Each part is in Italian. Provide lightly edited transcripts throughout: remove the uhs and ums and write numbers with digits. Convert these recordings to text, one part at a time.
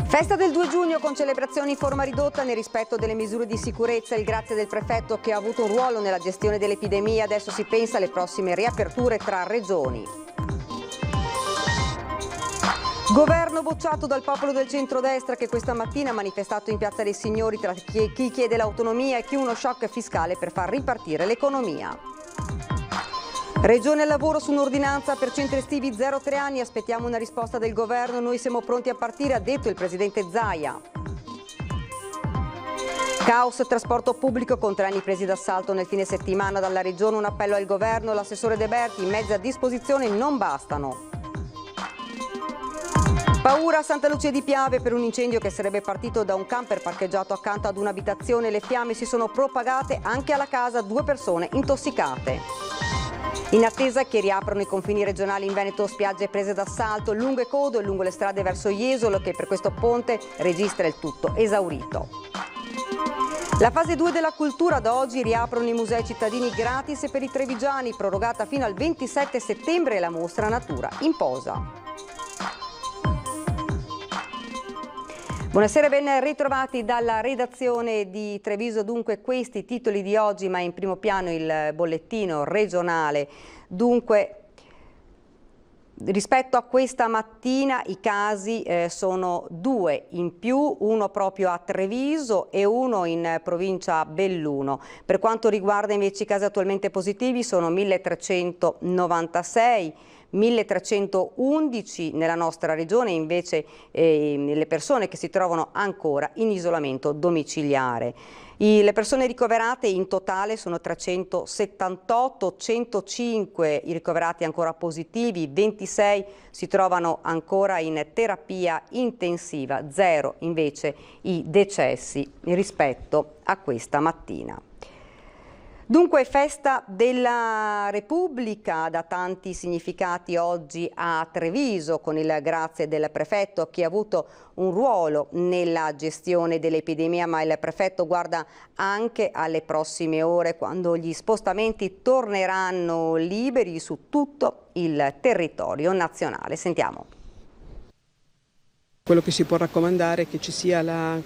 Festa del 2 giugno con celebrazioni in forma ridotta nel rispetto delle misure di sicurezza. Il grazie del prefetto che ha avuto un ruolo nella gestione dell'epidemia. Adesso si pensa alle prossime riaperture tra regioni. Governo bocciato dal popolo del centrodestra che questa mattina ha manifestato in Piazza dei Signori tra chi chiede l'autonomia e chi uno shock fiscale per far ripartire l'economia. Regione al lavoro su un'ordinanza per centri estivi 0-3 anni, aspettiamo una risposta del governo, noi siamo pronti a partire, ha detto il presidente Zaia. Caos trasporto pubblico con treni presi d'assalto nel fine settimana dalla regione, un appello al governo, l'assessore De Berti, i mezzi a disposizione non bastano. Paura a Santa Lucia di Piave per un incendio che sarebbe partito da un camper parcheggiato accanto ad un'abitazione, le fiamme si sono propagate anche alla casa, 2 persone intossicate. In attesa che riaprano i confini regionali in Veneto, spiagge prese d'assalto, lunghe code lungo le strade verso Jesolo che per questo ponte registra il tutto esaurito. La fase 2 della cultura, da oggi riaprono i musei cittadini gratis e per i trevigiani, prorogata fino al 27 settembre la mostra Natura in posa. Buonasera e ben ritrovati dalla redazione di Treviso. Dunque questi titoli di oggi, ma in primo piano il bollettino regionale. Dunque rispetto a questa mattina i casi sono 2 in più, uno proprio a Treviso e uno in provincia Belluno. Per quanto riguarda invece i casi attualmente positivi sono 1396. 1311 nella nostra regione, invece le persone che si trovano ancora in isolamento domiciliare. Le persone ricoverate in totale sono 378, 105 i ricoverati ancora positivi, 26 si trovano ancora in terapia intensiva, 0 invece i decessi rispetto a questa mattina. Dunque festa della Repubblica da tanti significati oggi a Treviso con il grazie del prefetto che ha avuto un ruolo nella gestione dell'epidemia, ma il prefetto guarda anche alle prossime ore quando gli spostamenti torneranno liberi su tutto il territorio nazionale. Sentiamo. Quello che si può raccomandare è che ci sia la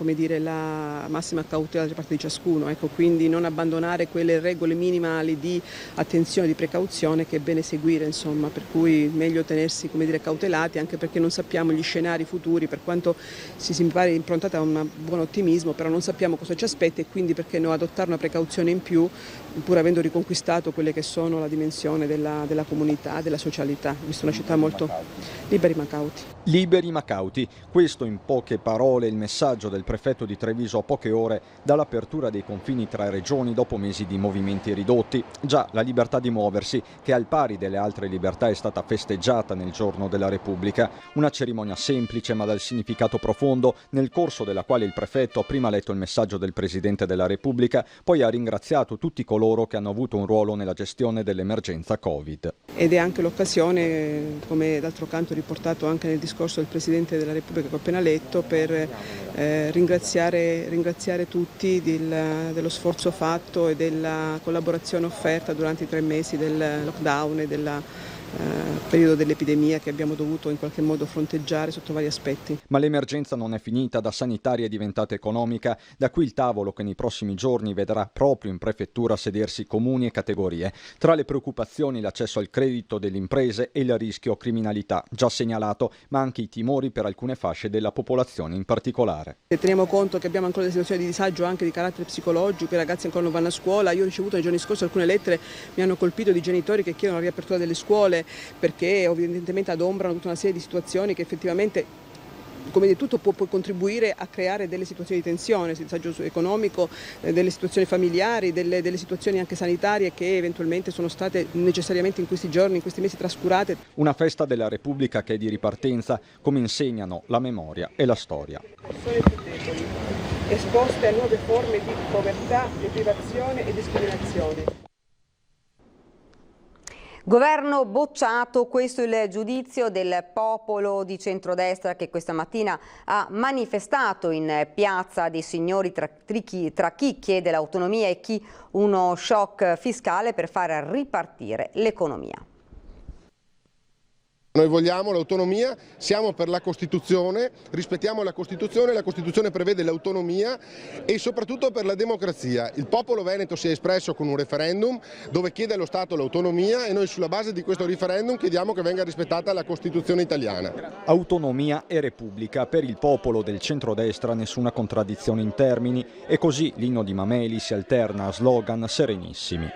massima cautela da parte di ciascuno, ecco, quindi non abbandonare quelle regole minimali di attenzione, di precauzione che è bene seguire, insomma, per cui meglio tenersi cautelati, anche perché non sappiamo gli scenari futuri, per quanto si pare improntata a un buon ottimismo, però non sappiamo cosa ci aspetta e quindi perché no adottare una precauzione in più, pur avendo riconquistato quelle che sono la dimensione della comunità, della socialità, visto una città molto liberi ma cauti. Liberi ma cauti. Questo in poche parole il messaggio del prefetto di Treviso a poche ore dall'apertura dei confini tra regioni dopo mesi di movimenti ridotti. Già la libertà di muoversi, che al pari delle altre libertà è stata festeggiata nel giorno della Repubblica. Una cerimonia semplice ma dal significato profondo, nel corso della quale il prefetto ha prima letto il messaggio del Presidente della Repubblica, poi ha ringraziato tutti coloro che hanno avuto un ruolo nella gestione dell'emergenza Covid. Ed è anche l'occasione, come d'altro canto riportato anche nel discorso del Presidente della Repubblica che ho appena letto, per ringraziare tutti dello sforzo fatto e della collaborazione offerta durante i 3 mesi del lockdown e del periodo dell'epidemia che abbiamo dovuto in qualche modo fronteggiare sotto vari aspetti. Ma l'emergenza non è finita, da sanitaria è diventata economica, da qui il tavolo che nei prossimi giorni vedrà proprio in prefettura sedersi comuni e categorie. Tra le preoccupazioni l'accesso al credito delle imprese e il rischio criminalità, già segnalato, ma anche i timori per alcune fasce della popolazione in particolare. Se teniamo conto che abbiamo ancora delle situazioni di disagio anche di carattere psicologico, i ragazzi ancora non vanno a scuola, io ho ricevuto nei giorni scorsi alcune lettere, mi hanno colpito, di genitori che chiedono la riapertura delle scuole, perché evidentemente adombrano tutta una serie di situazioni che effettivamente, come di tutto, può contribuire a creare delle situazioni di tensione, di disagio economico, delle situazioni familiari, delle situazioni anche sanitarie che eventualmente sono state necessariamente in questi giorni, in questi mesi trascurate. Una festa della Repubblica che è di ripartenza, come insegnano la memoria e la storia. Persone più deboli, esposte a nuove forme di povertà, deprivazione e discriminazione. Governo bocciato, questo è il giudizio del popolo di centrodestra che questa mattina ha manifestato in Piazza dei Signori tra chi chiede l'autonomia e chi uno shock fiscale per far ripartire l'economia. Noi vogliamo l'autonomia, siamo per la Costituzione, rispettiamo la Costituzione prevede l'autonomia e soprattutto per la democrazia. Il popolo veneto si è espresso con un referendum dove chiede allo Stato l'autonomia e noi sulla base di questo referendum chiediamo che venga rispettata la Costituzione italiana. Autonomia e Repubblica, per il popolo del centrodestra nessuna contraddizione in termini e così l'inno di Mameli si alterna a slogan serenissimi.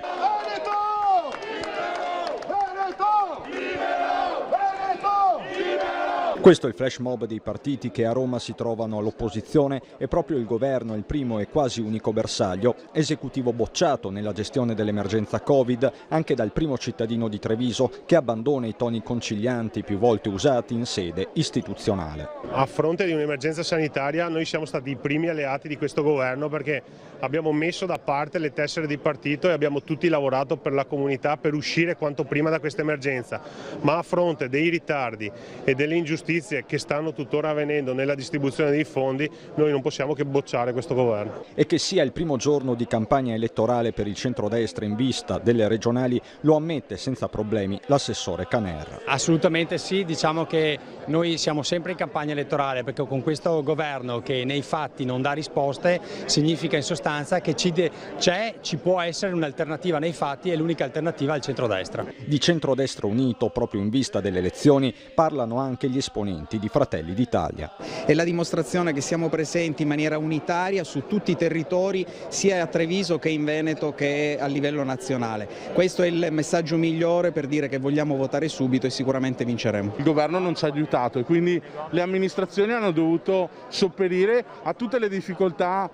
Questo è il flash mob dei partiti che a Roma si trovano all'opposizione e proprio il governo è il primo e quasi unico bersaglio, esecutivo bocciato nella gestione dell'emergenza Covid anche dal primo cittadino di Treviso che abbandona i toni concilianti più volte usati in sede istituzionale. A fronte di un'emergenza sanitaria noi siamo stati i primi alleati di questo governo perché abbiamo messo da parte le tessere di partito e abbiamo tutti lavorato per la comunità per uscire quanto prima da questa emergenza, ma a fronte dei ritardi e delle ingiustizie che stanno tuttora avvenendo nella distribuzione dei fondi, noi non possiamo che bocciare questo governo. E che sia il primo giorno di campagna elettorale per il centrodestra in vista delle regionali lo ammette senza problemi l'assessore Caner. Assolutamente sì, diciamo che noi siamo sempre in campagna elettorale perché con questo governo che nei fatti non dà risposte significa in sostanza che ci può essere un'alternativa nei fatti e l'unica alternativa al centrodestra. Di centrodestra unito proprio in vista delle elezioni parlano anche gli esponenti di Fratelli d'Italia. È la dimostrazione che siamo presenti in maniera unitaria su tutti i territori, sia a Treviso che in Veneto che a livello nazionale. Questo è il messaggio migliore per dire che vogliamo votare subito e sicuramente vinceremo. Il governo non ci ha aiutato e quindi le amministrazioni hanno dovuto sopperire a tutte le difficoltà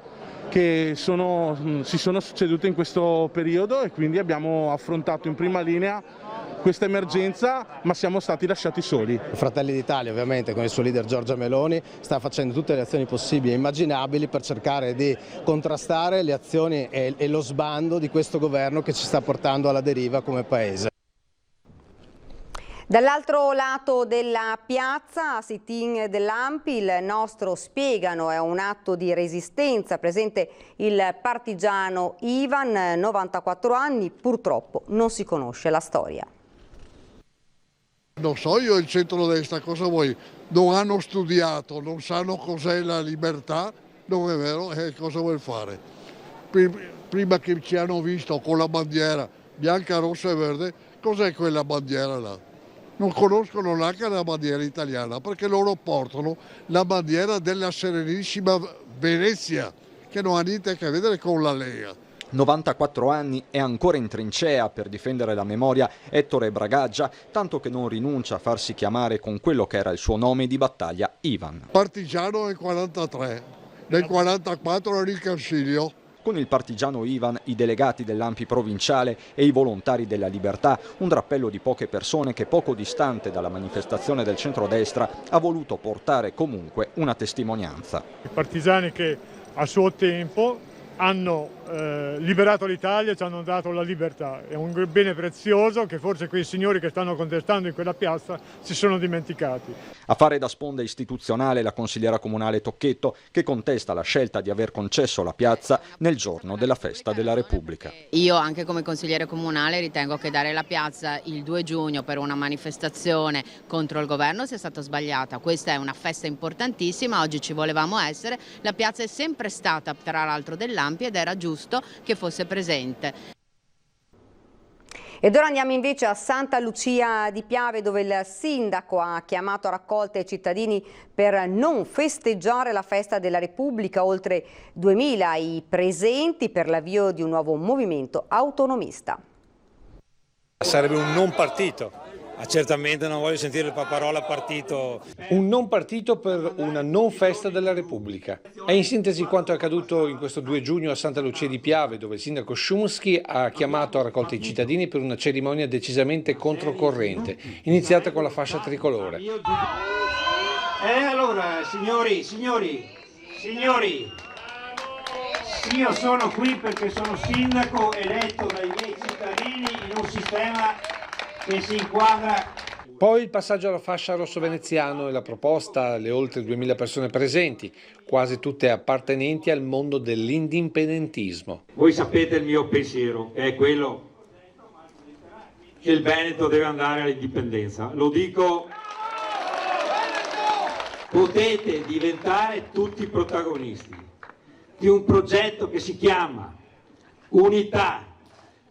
che si sono succedute in questo periodo e quindi abbiamo affrontato in prima linea questa emergenza, ma siamo stati lasciati soli. Fratelli d'Italia ovviamente con il suo leader Giorgia Meloni sta facendo tutte le azioni possibili e immaginabili per cercare di contrastare le azioni e lo sbando di questo governo che ci sta portando alla deriva come paese. Dall'altro lato della piazza, sit-in dell'ANPI, il nostro Spiegano è un atto di resistenza, presente il partigiano Ivan, 94 anni, purtroppo non si conosce la storia. Non so io il centrodestra cosa vuoi, non hanno studiato, non sanno cos'è la libertà, non è vero, cosa vuoi fare? Prima che ci hanno visto con la bandiera bianca, rossa e verde, cos'è quella bandiera là? Non conoscono neanche la bandiera italiana perché loro portano la bandiera della Serenissima Venezia che non ha niente a che vedere con la Lega. 94 anni e ancora in trincea per difendere la memoria Ettore Bragaggia, tanto che non rinuncia a farsi chiamare con quello che era il suo nome di battaglia, Ivan. Partigiano nel 43, nel 44 era il Consiglio. Con il partigiano Ivan, i delegati dell'ANPI provinciale e i volontari della libertà, un drappello di poche persone che poco distante dalla manifestazione del centrodestra ha voluto portare comunque una testimonianza. I partigiani che a suo tempo hanno liberato l'Italia e ci hanno dato la libertà. È un bene prezioso che forse quei signori che stanno contestando in quella piazza si sono dimenticati. A fare da sponda istituzionale la consigliera comunale Tocchetto, che contesta la scelta di aver concesso la piazza nel giorno della festa della Repubblica. Io anche come consigliere comunale ritengo che dare la piazza il 2 giugno per una manifestazione contro il governo sia stata sbagliata. Questa è una festa importantissima, oggi ci volevamo essere, la piazza è sempre stata tra l'altro dell'ANPI ed era giusto che fosse presente. Ed ora andiamo invece a Santa Lucia di Piave, dove il sindaco ha chiamato a raccolta i cittadini per non festeggiare la festa della Repubblica. Oltre 2000 i presenti per l'avvio di un nuovo movimento autonomista. Sarebbe un non partito. Certamente non voglio sentire la parola partito. Un non partito per una non festa della Repubblica. È in sintesi quanto è accaduto in questo 2 giugno a Santa Lucia di Piave, dove il sindaco Szumski ha chiamato a raccolta i cittadini per una cerimonia decisamente controcorrente, iniziata con la fascia tricolore. Allora, signori, io sono qui perché sono sindaco eletto dai miei cittadini in un sistema che si inquadra. Poi il passaggio alla fascia rosso-veneziano e la proposta alle oltre 2000 persone presenti, quasi tutte appartenenti al mondo dell'indipendentismo. Voi sapete il mio pensiero, è quello che il Veneto deve andare all'indipendenza. Lo dico potete diventare tutti protagonisti di un progetto che si chiama Unità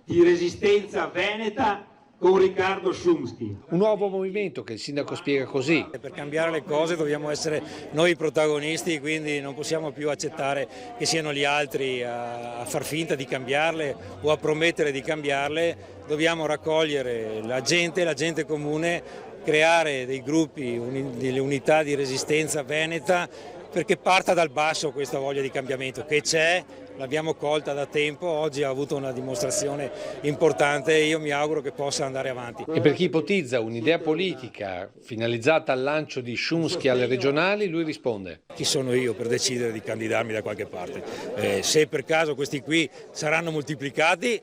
di Resistenza Veneta con Riccardo Szumski. Un nuovo movimento che il sindaco spiega così. Per cambiare le cose dobbiamo essere noi i protagonisti, quindi non possiamo più accettare che siano gli altri a far finta di cambiarle o a promettere di cambiarle. Dobbiamo raccogliere la gente comune, creare dei gruppi, delle unità di resistenza veneta, perché parta dal basso questa voglia di cambiamento che c'è. L'abbiamo colta da tempo, oggi ha avuto una dimostrazione importante e io mi auguro che possa andare avanti. E per chi ipotizza un'idea politica finalizzata al lancio di Szumski alle regionali, lui risponde: chi sono io per decidere di candidarmi da qualche parte? Se per caso questi qui saranno moltiplicati,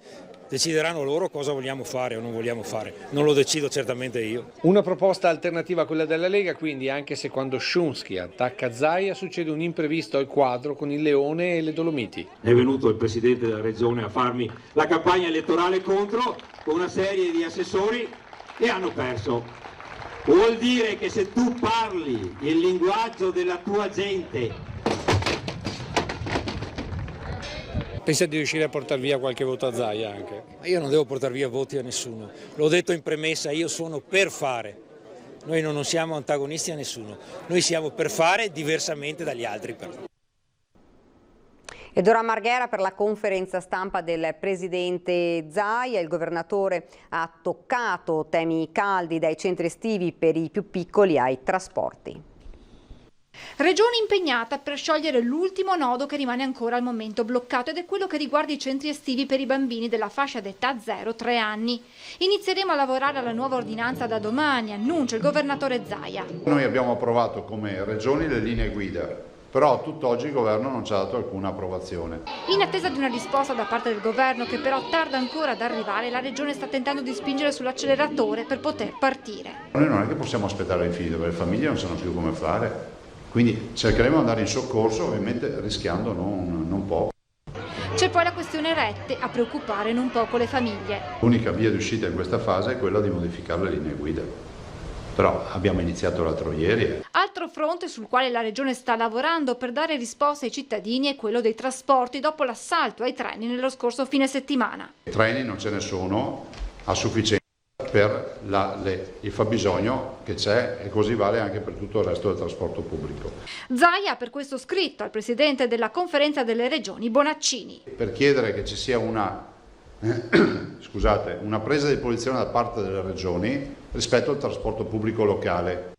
decideranno loro cosa vogliamo fare o non vogliamo fare, non lo decido certamente io. Una proposta alternativa a quella della Lega, quindi, anche se quando Szumski attacca Zaia succede un imprevisto al quadro con il Leone e le Dolomiti. È venuto il presidente della regione a farmi la campagna elettorale contro con una serie di assessori e hanno perso. Vuol dire che se tu parli il linguaggio della tua gente, pensa di riuscire a portare via qualche voto a Zaia anche? Io non devo portare via voti a nessuno, l'ho detto in premessa, io sono per fare. Noi non siamo antagonisti a nessuno, noi siamo per fare diversamente dagli altri. Ed ora Marghera per la conferenza stampa del presidente Zaia. Il governatore ha toccato temi caldi, dai centri estivi per i più piccoli ai trasporti. Regione impegnata per sciogliere l'ultimo nodo che rimane ancora al momento bloccato ed è quello che riguarda i centri estivi per i bambini della fascia d'età 0-3 anni. Inizieremo a lavorare alla nuova ordinanza da domani, annuncia il governatore Zaia. Noi abbiamo approvato come regioni le linee guida, però tutt'oggi il governo non ci ha dato alcuna approvazione. In attesa di una risposta da parte del governo che però tarda ancora ad arrivare, la regione sta tentando di spingere sull'acceleratore per poter partire. Noi non è che possiamo aspettare i figli, perché le famiglie non sanno più come fare. Quindi cercheremo di andare in soccorso, ovviamente rischiando non poco. C'è poi la questione rette a preoccupare non poco le famiglie. L'unica via di uscita in questa fase è quella di modificare le linee guida. Però abbiamo iniziato l'altro ieri. Altro fronte sul quale la regione sta lavorando per dare risposte ai cittadini è quello dei trasporti dopo l'assalto ai treni nello scorso fine settimana. I treni non ce ne sono a sufficienza per il fabbisogno che c'è e così vale anche per tutto il resto del trasporto pubblico. Zaia ha per questo scritto al presidente della conferenza delle regioni Bonaccini. Per chiedere che ci sia una presa di posizione da parte delle regioni rispetto al trasporto pubblico locale.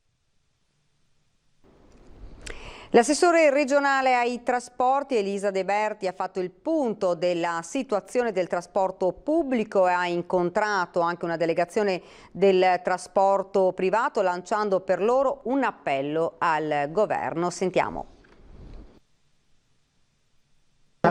L'assessore regionale ai trasporti Elisa De Berti ha fatto il punto della situazione del trasporto pubblico e ha incontrato anche una delegazione del trasporto privato lanciando per loro un appello al governo. Sentiamo.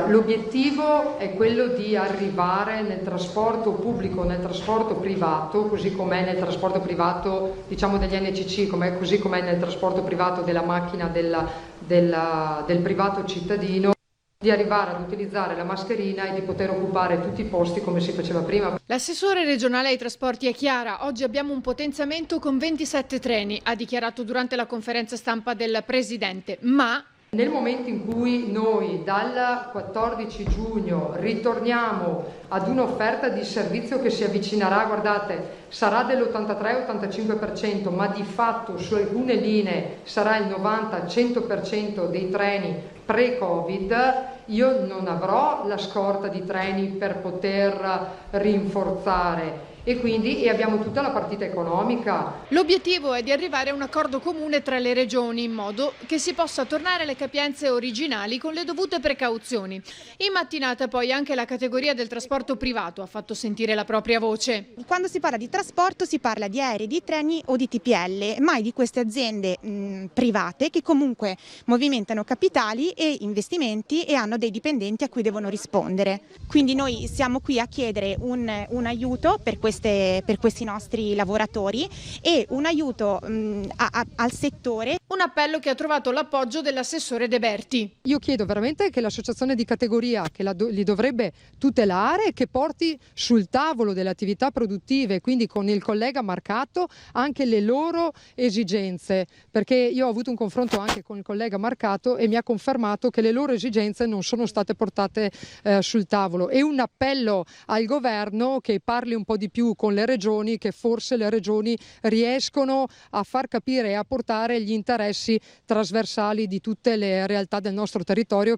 L'obiettivo è quello di arrivare nel trasporto pubblico, nel trasporto privato, così com'è nel trasporto privato diciamo degli NCC, così com'è nel trasporto privato della macchina del privato cittadino, di arrivare ad utilizzare la mascherina e di poter occupare tutti i posti come si faceva prima. L'assessore regionale ai trasporti è chiara, oggi abbiamo un potenziamento con 27 treni, ha dichiarato durante la conferenza stampa del presidente, ma nel momento in cui noi dal 14 giugno ritorniamo ad un'offerta di servizio che si avvicinerà, guardate, sarà dell'83-85%, ma di fatto su alcune linee sarà il 90-100% dei treni pre-Covid, io non avrò la scorta di treni per poter rinforzare. E quindi abbiamo tutta la partita economica. L'obiettivo è di arrivare a un accordo comune tra le regioni in modo che si possa tornare alle capienze originali con le dovute precauzioni. In mattinata poi anche la categoria del trasporto privato ha fatto sentire la propria voce. Quando si parla di trasporto si parla di aerei, di treni o di TPL, mai di queste aziende private che comunque movimentano capitali e investimenti e hanno dei dipendenti a cui devono rispondere. Quindi noi siamo qui a chiedere un aiuto per queste questi nostri lavoratori e un aiuto al settore. Un appello che ha trovato l'appoggio dell'assessore De Berti. Io chiedo veramente che l'associazione di categoria che li dovrebbe tutelare, che porti sul tavolo delle attività produttive, quindi con il collega Marcato, anche le loro esigenze, perché io ho avuto un confronto anche con il collega Marcato e mi ha confermato che le loro esigenze non sono state portate sul tavolo. E un appello al governo che parli un po' di più con le regioni, che forse le regioni riescono a far capire e a portare gli interessi trasversali di tutte le realtà del nostro territorio.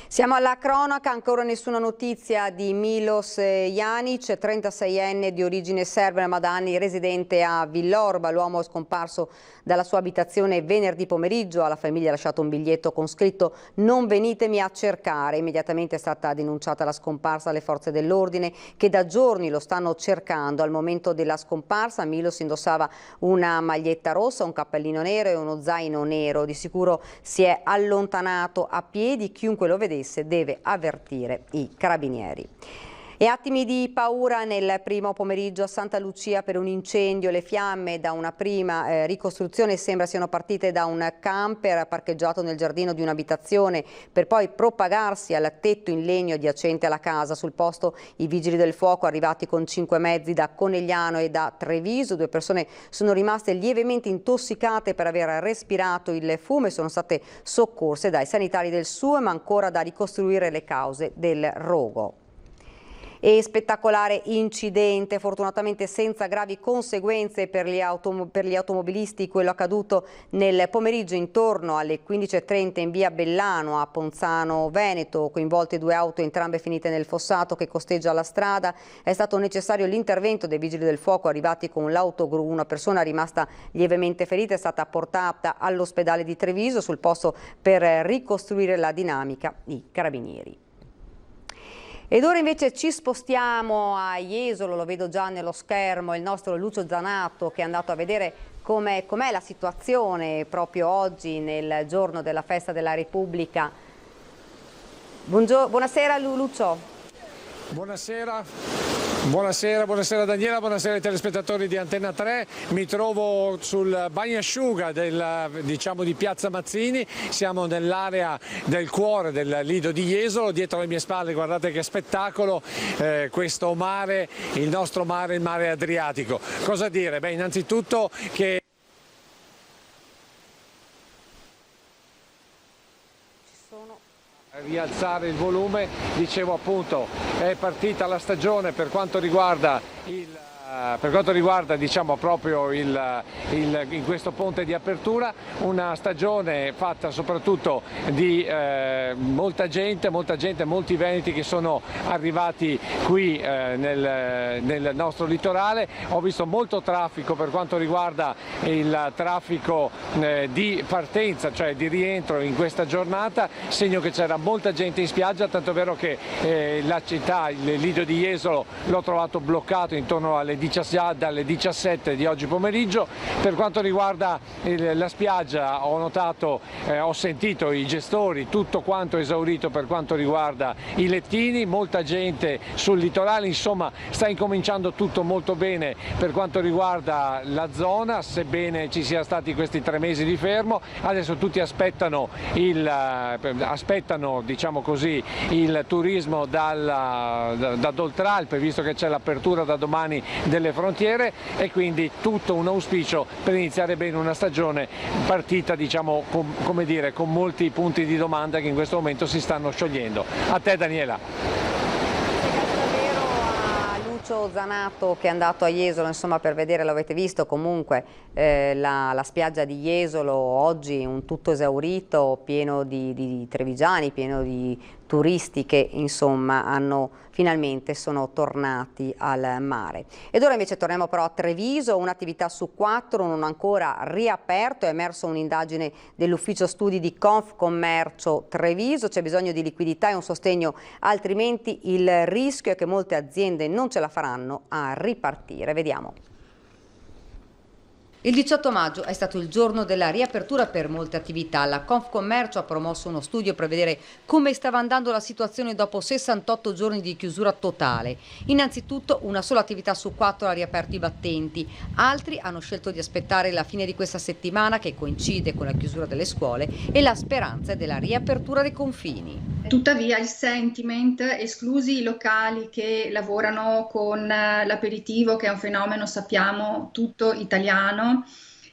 Siamo alla cronaca, ancora nessuna notizia di Milos Janic, 36enne di origine serba ma da anni residente a Villorba. L'uomo è scomparso dalla sua abitazione venerdì pomeriggio, alla famiglia ha lasciato un biglietto con scritto "Non venitemi a cercare". Immediatamente è stata denunciata la scomparsa alle forze dell'ordine che da giorni lo stanno cercando. Al momento della scomparsa Milos indossava una maglietta rossa, un cappellino nero e uno zaino nero. Di sicuro si è allontanato a piedi, chiunque lo vedesse deve avvertire i carabinieri. E attimi di paura nel primo pomeriggio a Santa Lucia per un incendio. Le fiamme da una prima ricostruzione sembra siano partite da un camper parcheggiato nel giardino di un'abitazione per poi propagarsi al tetto in legno adiacente alla casa. Sul posto i vigili del fuoco arrivati con 5 mezzi da Conegliano e da Treviso. 2 persone sono rimaste lievemente intossicate per aver respirato il fumo e sono state soccorse dai sanitari del SUE, ma ancora da ricostruire le cause del rogo. E spettacolare incidente, fortunatamente senza gravi conseguenze per gli automobilisti, quello accaduto nel pomeriggio intorno alle 15:30 in via Bellano a Ponzano Veneto, coinvolte 2 auto entrambe finite nel fossato che costeggia la strada. È stato necessario l'intervento dei vigili del fuoco arrivati con l'autogru. Una persona rimasta lievemente ferita è stata portata all'ospedale di Treviso, sul posto per ricostruire la dinamica i carabinieri. Ed ora invece ci spostiamo a Jesolo, lo vedo già nello schermo, il nostro Lucio Zanato che è andato a vedere com'è la situazione proprio oggi nel giorno della festa della Repubblica. Buonasera Lucio. Buonasera Daniela, buonasera ai telespettatori di Antenna 3. Mi trovo sul bagnasciuga di Piazza Mazzini. Siamo nell'area del cuore del Lido di Jesolo. Dietro le mie spalle guardate che spettacolo, questo mare, il nostro mare, il mare Adriatico. Cosa dire? Beh, innanzitutto che rialzare il volume, dicevo appunto è partita la stagione per quanto riguarda diciamo proprio in questo ponte di apertura, una stagione fatta soprattutto di molta gente, molti veneti che sono arrivati qui nel nostro litorale. Ho visto molto traffico per quanto riguarda il traffico di partenza, cioè di rientro in questa giornata, segno che c'era molta gente in spiaggia, tanto è vero che la città, il Lido di Jesolo, l'ho trovato bloccato intorno dalle 17 di oggi pomeriggio. Per quanto riguarda la spiaggia ho sentito i gestori, tutto quanto esaurito per quanto riguarda i lettini, molta gente sul litorale, insomma sta incominciando tutto molto bene per quanto riguarda la zona, sebbene ci sia stati questi 3 mesi di fermo. Adesso tutti aspettano diciamo così, il turismo da Oltralpe, visto che c'è l'apertura da domani delle frontiere, e quindi tutto un auspicio per iniziare bene una stagione partita, diciamo, con molti punti di domanda che in questo momento si stanno sciogliendo. A te Daniela. Lucio Zanato che è andato a Jesolo, insomma, per vedere, l'avete visto comunque la spiaggia di Jesolo oggi un tutto esaurito, pieno di trevigiani, pieno di turisti che insomma finalmente sono tornati al mare. Ed ora invece torniamo però a Treviso, un'attività su 4 non ancora riaperto, è emerso un'indagine dell'ufficio studi di Confcommercio Treviso, c'è bisogno di liquidità e un sostegno, altrimenti il rischio è che molte aziende non ce la faranno a ripartire. Vediamo. Il 18 maggio è stato il giorno della riapertura per molte attività. La Confcommercio ha promosso uno studio per vedere come stava andando la situazione dopo 68 giorni di chiusura totale. Innanzitutto una sola attività su 4 ha riaperto i battenti, altri hanno scelto di aspettare la fine di questa settimana che coincide con la chiusura delle scuole e la speranza della riapertura dei confini. Tuttavia il sentiment, esclusi i locali che lavorano con l'aperitivo, che è un fenomeno sappiamo tutto italiano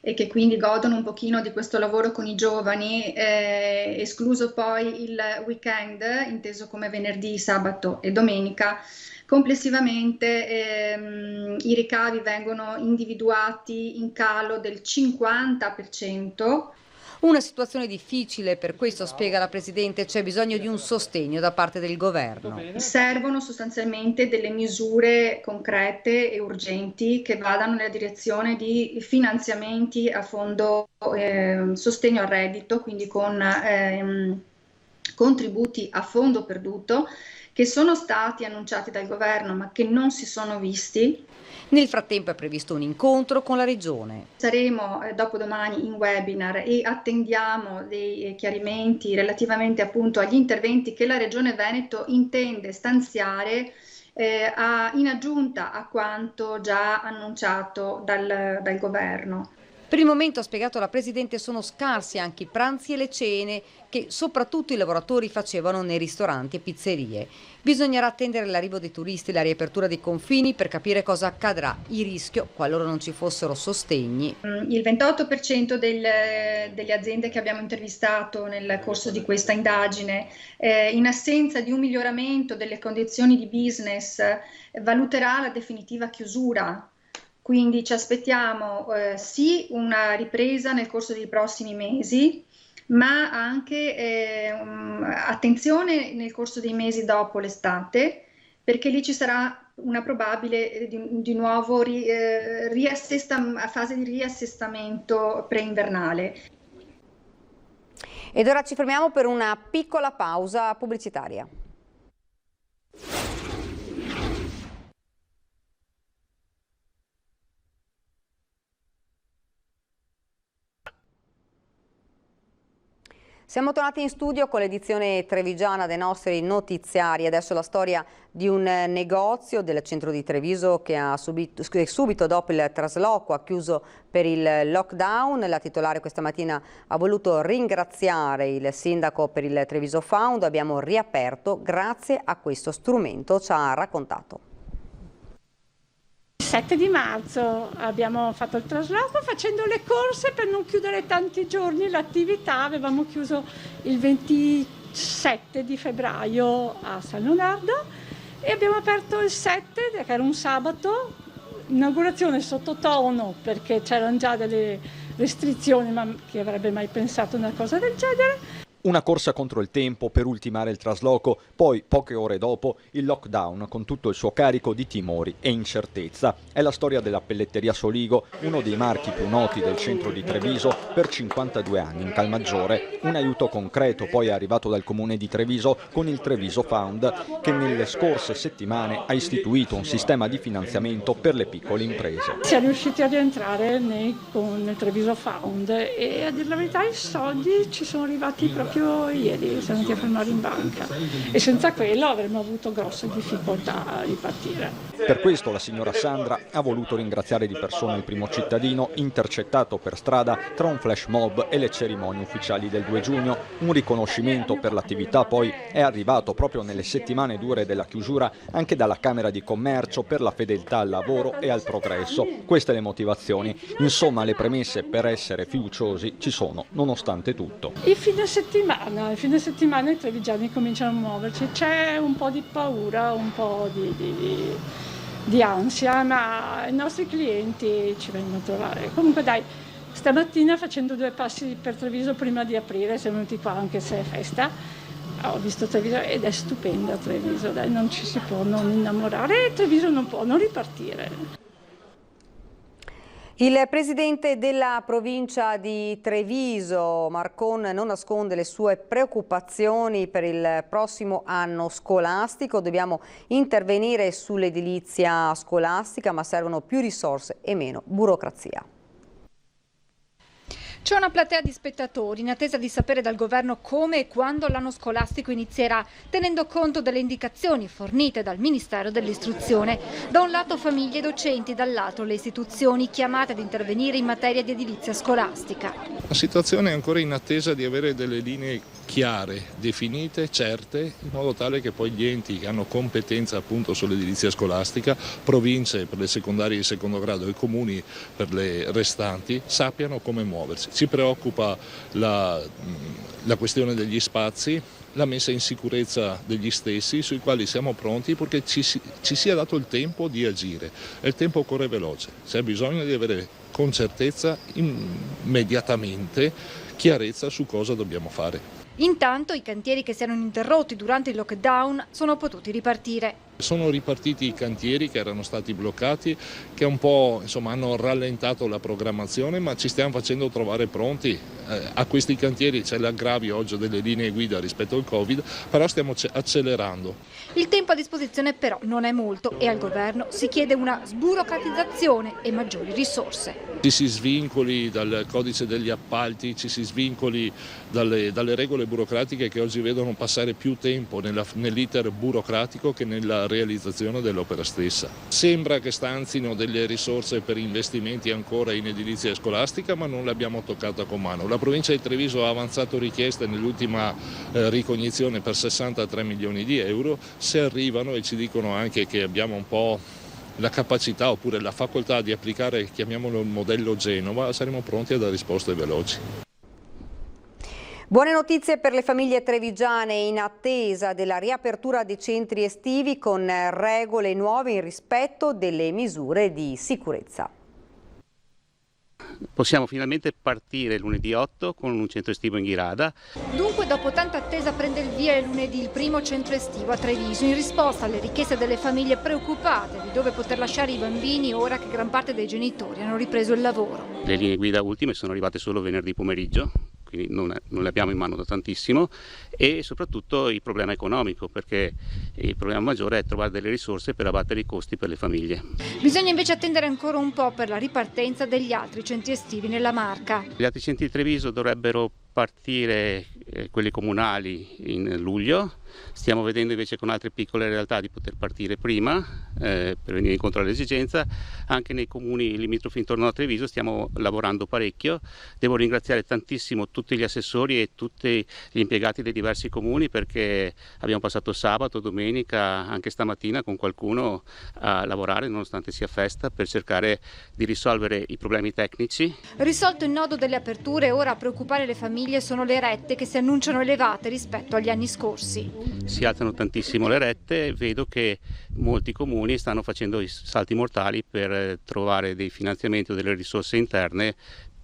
e che quindi godono un pochino di questo lavoro con i giovani, escluso poi il weekend, inteso come venerdì, sabato e domenica, complessivamente i ricavi vengono individuati in calo del 50%. Una situazione difficile, per questo, spiega la Presidente, c'è bisogno di un sostegno da parte del Governo. Servono sostanzialmente delle misure concrete e urgenti che vadano nella direzione di finanziamenti a fondo sostegno al reddito, quindi con contributi a fondo perduto, che sono stati annunciati dal Governo ma che non si sono visti. Nel frattempo è previsto un incontro con la Regione. Saremo dopodomani in webinar e attendiamo dei chiarimenti relativamente appunto agli interventi che la Regione Veneto intende stanziare in aggiunta a quanto già annunciato dal Governo. Per il momento, ha spiegato la Presidente, sono scarsi anche i pranzi e le cene che soprattutto i lavoratori facevano nei ristoranti e pizzerie. Bisognerà attendere l'arrivo dei turisti e la riapertura dei confini per capire cosa accadrà. Il rischio, qualora non ci fossero sostegni. Il 28% delle aziende che abbiamo intervistato nel corso di questa indagine, in assenza di un miglioramento delle condizioni di business, valuterà la definitiva chiusura. Quindi ci aspettiamo sì una ripresa nel corso dei prossimi mesi, ma anche attenzione nel corso dei mesi dopo l'estate, perché lì ci sarà una probabile di nuovo fase di riassestamento preinvernale. Ed ora ci fermiamo per una piccola pausa pubblicitaria. Siamo tornati in studio con l'edizione trevigiana dei nostri notiziari. Adesso la storia di un negozio del centro di Treviso che subito dopo il trasloco ha chiuso per il lockdown. La titolare questa mattina ha voluto ringraziare il sindaco per il Treviso Found. Abbiamo riaperto grazie a questo strumento, ci ha raccontato. Il 7 di marzo abbiamo fatto il trasloco facendo le corse per non chiudere tanti giorni l'attività. Avevamo chiuso il 27 di febbraio a San Leonardo e abbiamo aperto il 7, che era un sabato, inaugurazione sottotono perché c'erano già delle restrizioni, ma chi avrebbe mai pensato a una cosa del genere? Una corsa contro il tempo per ultimare il trasloco, poi poche ore dopo il lockdown con tutto il suo carico di timori e incertezza. È la storia della pelletteria Soligo, uno dei marchi più noti del centro di Treviso, per 52 anni in Calmaggiore. Un aiuto concreto poi è arrivato dal comune di Treviso con il Treviso Found, che nelle scorse settimane ha istituito un sistema di finanziamento per le piccole imprese. Siamo riusciti a rientrare con il Treviso Found e a dire la verità i soldi ci sono arrivati proprio ieri, siamo andati a fermare in banca e senza quello avremmo avuto grosse difficoltà a ripartire. Per questo la signora Sandra ha voluto ringraziare di persona il primo cittadino intercettato per strada tra un flash mob e le cerimonie ufficiali del 2 giugno. Un riconoscimento per l'attività poi è arrivato proprio nelle settimane dure della chiusura anche dalla Camera di Commercio per la fedeltà al lavoro e al progresso. Queste le motivazioni. Insomma, le premesse per essere fiduciosi ci sono nonostante tutto. Il fine settimana i trevigiani cominciano a muoverci, c'è un po' di paura, un po' di ansia, ma i nostri clienti ci vengono a trovare. Comunque dai, stamattina facendo 2 passi per Treviso prima di aprire, siamo venuti qua anche se è festa, ho visto Treviso ed è stupenda Treviso, dai, non ci si può non innamorare e Treviso non può non ripartire. Il presidente della provincia di Treviso, Marcon, non nasconde le sue preoccupazioni per il prossimo anno scolastico. Dobbiamo intervenire sull'edilizia scolastica, ma servono più risorse e meno burocrazia. C'è una platea di spettatori in attesa di sapere dal governo come e quando l'anno scolastico inizierà, tenendo conto delle indicazioni fornite dal Ministero dell'Istruzione. Da un lato famiglie e docenti, dall'altro le istituzioni chiamate ad intervenire in materia di edilizia scolastica. La situazione è ancora in attesa di avere delle linee chiare, definite, certe, in modo tale che poi gli enti che hanno competenza appunto sull'edilizia scolastica, province per le secondarie di secondo grado e comuni per le restanti, sappiano come muoversi. Ci preoccupa la questione degli spazi, la messa in sicurezza degli stessi, sui quali siamo pronti perché ci sia dato il tempo di agire, e il tempo corre veloce, c'è bisogno di avere con certezza immediatamente chiarezza su cosa dobbiamo fare. Intanto i cantieri che si erano interrotti durante il lockdown sono potuti ripartire. Sono ripartiti i cantieri che erano stati bloccati, che un po' hanno rallentato la programmazione, ma ci stiamo facendo trovare pronti. A questi cantieri c'è l'aggravio oggi delle linee guida rispetto al Covid, però stiamo accelerando. Il tempo a disposizione però non è molto e al governo si chiede una sburocratizzazione e maggiori risorse. Ci si svincoli dal codice degli appalti, ci si svincoli dalle regole burocratiche che oggi vedono passare più tempo nell'iter burocratico che nella realizzazione dell'opera stessa. Sembra che stanzino delle risorse per investimenti ancora in edilizia scolastica, ma non le abbiamo toccata con mano. La provincia di Treviso ha avanzato richieste nell'ultima ricognizione per 63 milioni di euro, se arrivano e ci dicono anche che abbiamo un po' la capacità oppure la facoltà di applicare, chiamiamolo il modello Genova, saremo pronti a dare risposte veloci. Buone notizie per le famiglie trevigiane in attesa della riapertura dei centri estivi con regole nuove in rispetto delle misure di sicurezza. Possiamo finalmente partire lunedì 8 con un centro estivo in Ghirada. Dunque dopo tanta attesa prende il via lunedì il primo centro estivo a Treviso in risposta alle richieste delle famiglie preoccupate di dove poter lasciare i bambini ora che gran parte dei genitori hanno ripreso il lavoro. Le linee guida ultime sono arrivate solo venerdì pomeriggio, quindi non le abbiamo in mano da tantissimo, e soprattutto il problema economico, perché il problema maggiore è trovare delle risorse per abbattere i costi per le famiglie. Bisogna invece attendere ancora un po' per la ripartenza degli altri centri estivi nella Marca. Gli altri centri di Treviso dovrebbero partire, quelli comunali, in luglio. Stiamo vedendo invece con altre piccole realtà di poter partire prima per venire incontro all'esigenza. Anche nei comuni limitrofi intorno a Treviso stiamo lavorando parecchio. Devo ringraziare tantissimo tutti gli assessori e tutti gli impiegati dei diversi comuni, perché abbiamo passato sabato, domenica, anche stamattina con qualcuno a lavorare nonostante sia festa per cercare di risolvere i problemi tecnici. Risolto il nodo delle aperture, ora a preoccupare le famiglie sono le rette che si annunciano elevate rispetto agli anni scorsi. Si alzano tantissimo le rette, vedo che molti comuni stanno facendo i salti mortali per trovare dei finanziamenti o delle risorse interne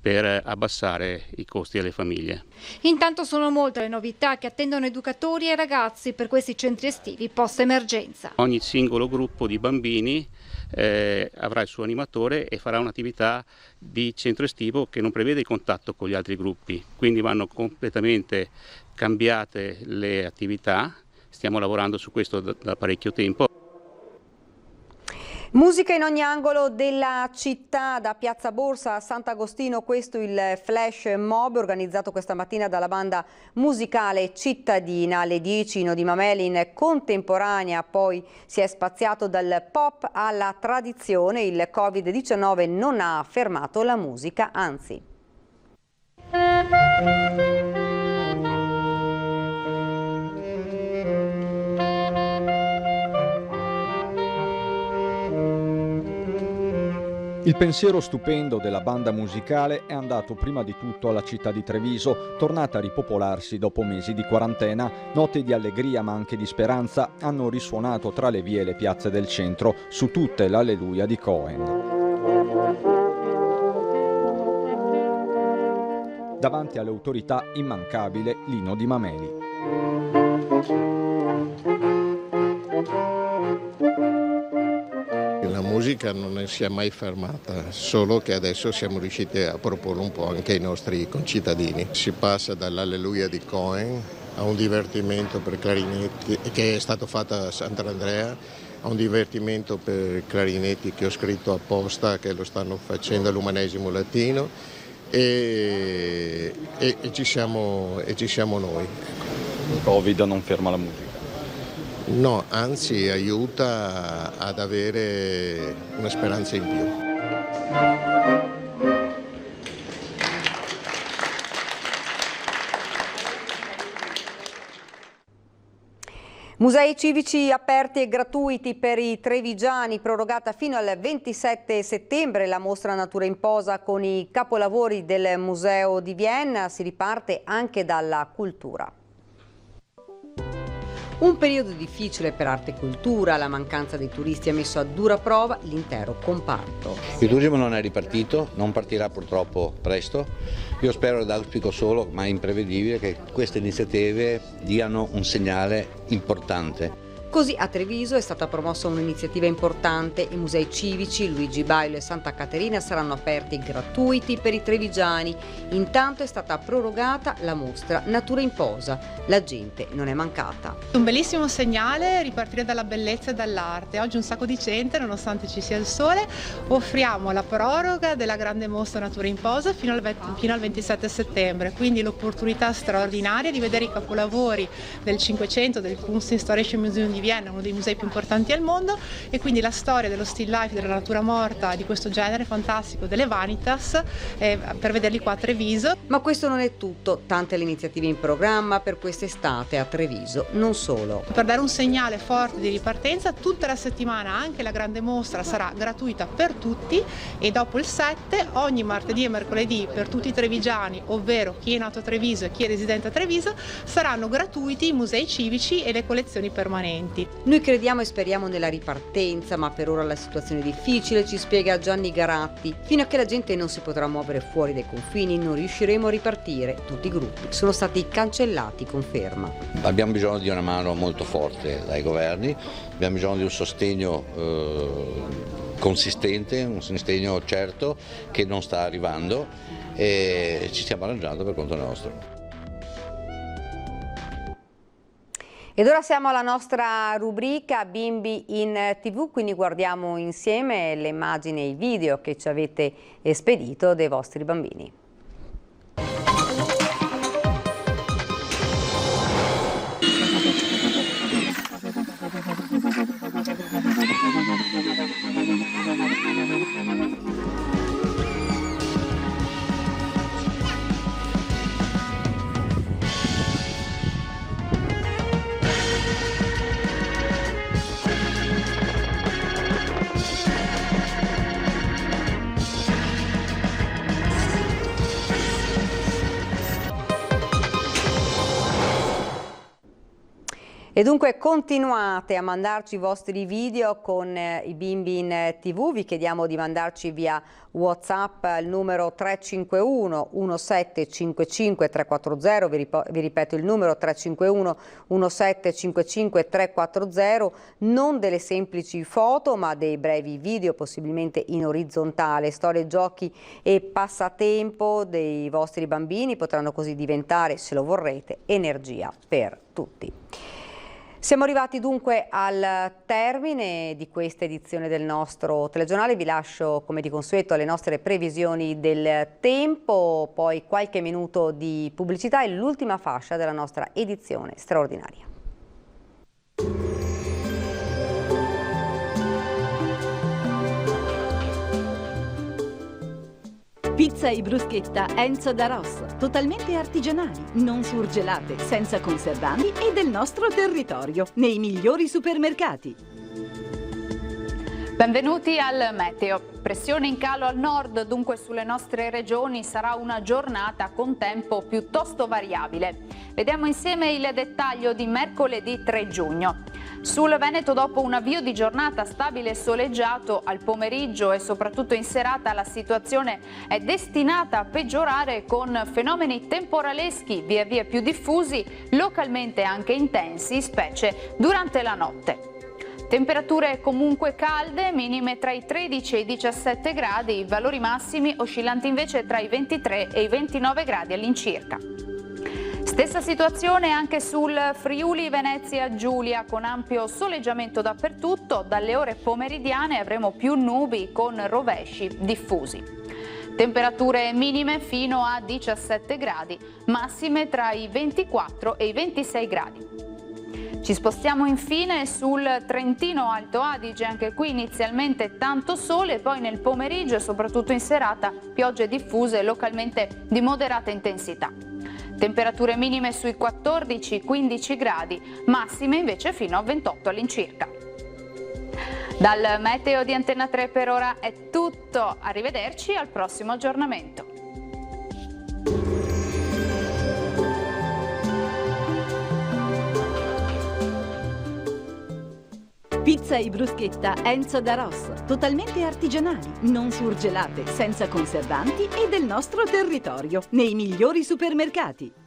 per abbassare i costi alle famiglie. Intanto sono molte le novità che attendono educatori e ragazzi per questi centri estivi post-emergenza. Ogni singolo gruppo di bambini avrà il suo animatore e farà un'attività di centro estivo che non prevede il contatto con gli altri gruppi, quindi vanno completamente cambiate le attività. Stiamo lavorando su questo da parecchio tempo. Musica in ogni angolo della città, da Piazza Borsa a Sant'Agostino, questo il flash mob organizzato questa mattina dalla banda musicale cittadina. Alle 10 Nino Di Mameli in contemporanea, poi si è spaziato dal pop alla tradizione. Il Covid-19 non ha fermato la musica, anzi. Il pensiero stupendo della banda musicale è andato prima di tutto alla città di Treviso, tornata a ripopolarsi dopo mesi di quarantena. Note di allegria ma anche di speranza hanno risuonato tra le vie e le piazze del centro, su tutte l'Alleluia di Cohen. Davanti alle autorità immancabile Nino Di Mameli. La musica non si è mai fermata, solo che adesso siamo riusciti a proporre un po' anche ai nostri concittadini. Si passa dall'Alleluia di Cohen a un divertimento per clarinetti che è stato fatto a Sant'Andrea, a un divertimento per clarinetti che ho scritto apposta, che lo stanno facendo all'Umanesimo Latino, e ci siamo noi. Il Covid non ferma la musica? No, anzi aiuta ad avere una speranza in più. Musei civici aperti e gratuiti per i trevigiani, prorogata fino al 27 settembre la mostra Natura in Posa con i capolavori del Museo di Vienna. Si riparte anche dalla cultura. Un periodo difficile per arte e cultura, la mancanza dei turisti ha messo a dura prova l'intero comparto. Il turismo non è ripartito, non partirà purtroppo presto. Io spero ed auspico solo, ma è imprevedibile, che queste iniziative diano un segnale importante. Così a Treviso è stata promossa un'iniziativa importante. I musei civici Luigi Bailo e Santa Caterina saranno aperti e gratuiti per i trevigiani. Intanto è stata prorogata la mostra Natura in Posa. La gente non è mancata. Un bellissimo segnale, ripartire dalla bellezza e dall'arte. Oggi un sacco di gente, nonostante ci sia il sole. Offriamo la proroga della grande mostra Natura in Posa fino al 27 settembre. Quindi l'opportunità straordinaria di vedere i capolavori del Cinquecento, del Kunsthistorisches Museum di Vienna, uno dei musei più importanti al mondo, e quindi la storia dello still life, della natura morta, di questo genere fantastico, delle Vanitas, per vederli qua a Treviso. Ma questo non è tutto, tante le iniziative in programma per quest'estate a Treviso, non solo. Per dare un segnale forte di ripartenza, tutta la settimana anche la grande mostra sarà gratuita per tutti, e dopo il 7, ogni martedì e mercoledì per tutti i trevigiani, ovvero chi è nato a Treviso e chi è residente a Treviso, saranno gratuiti i musei civici e le collezioni permanenti. Noi crediamo e speriamo nella ripartenza, ma per ora la situazione è difficile, ci spiega Gianni Garatti. Fino a che la gente non si potrà muovere fuori dai confini non riusciremo a ripartire. Tutti i gruppi sono stati cancellati, conferma. Abbiamo bisogno di una mano molto forte dai governi, abbiamo bisogno di un sostegno consistente, un sostegno certo che non sta arrivando, e ci stiamo arrangiando per conto nostro. Ed ora siamo alla nostra rubrica Bimbi in TV, quindi guardiamo insieme le immagini e i video che ci avete spedito dei vostri bambini. E dunque continuate a mandarci i vostri video con i bimbi in TV, vi chiediamo di mandarci via WhatsApp al numero 351 1755 340, vi ripeto il numero 351 1755 340, non delle semplici foto ma dei brevi video, possibilmente in orizzontale. Storie, giochi e passatempo dei vostri bambini potranno così diventare, se lo vorrete, energia per tutti. Siamo arrivati dunque al termine di questa edizione del nostro telegiornale, vi lascio come di consueto alle nostre previsioni del tempo, poi qualche minuto di pubblicità e l'ultima fascia della nostra edizione straordinaria. Pizza e bruschetta Enzo da Rosso, totalmente artigianali, non surgelate, senza conservanti e del nostro territorio, nei migliori supermercati. Benvenuti al Meteo. Pressione in calo al nord, dunque sulle nostre regioni sarà una giornata con tempo piuttosto variabile. Vediamo insieme il dettaglio di mercoledì 3 giugno. Sul Veneto, dopo un avvio di giornata stabile e soleggiato, al pomeriggio e soprattutto in serata la situazione è destinata a peggiorare con fenomeni temporaleschi via via più diffusi, localmente anche intensi, specie durante la notte. Temperature comunque calde, minime tra i 13 e i 17 gradi, valori massimi oscillanti invece tra i 23 e i 29 gradi all'incirca. Stessa situazione anche sul Friuli Venezia Giulia, con ampio soleggiamento dappertutto. Dalle ore pomeridiane avremo più nubi con rovesci diffusi. Temperature minime fino a 17 gradi, massime tra i 24 e i 26 gradi. Ci spostiamo infine sul Trentino Alto Adige, anche qui inizialmente tanto sole, poi nel pomeriggio e soprattutto in serata piogge diffuse localmente di moderata intensità. Temperature minime sui 14-15 gradi, massime invece fino a 28 all'incirca. Dal meteo di Antenna 3 per ora è tutto, arrivederci al prossimo aggiornamento. Pizza e bruschetta Enzo da Ross, totalmente artigianali, non surgelate, senza conservanti e del nostro territorio, nei migliori supermercati.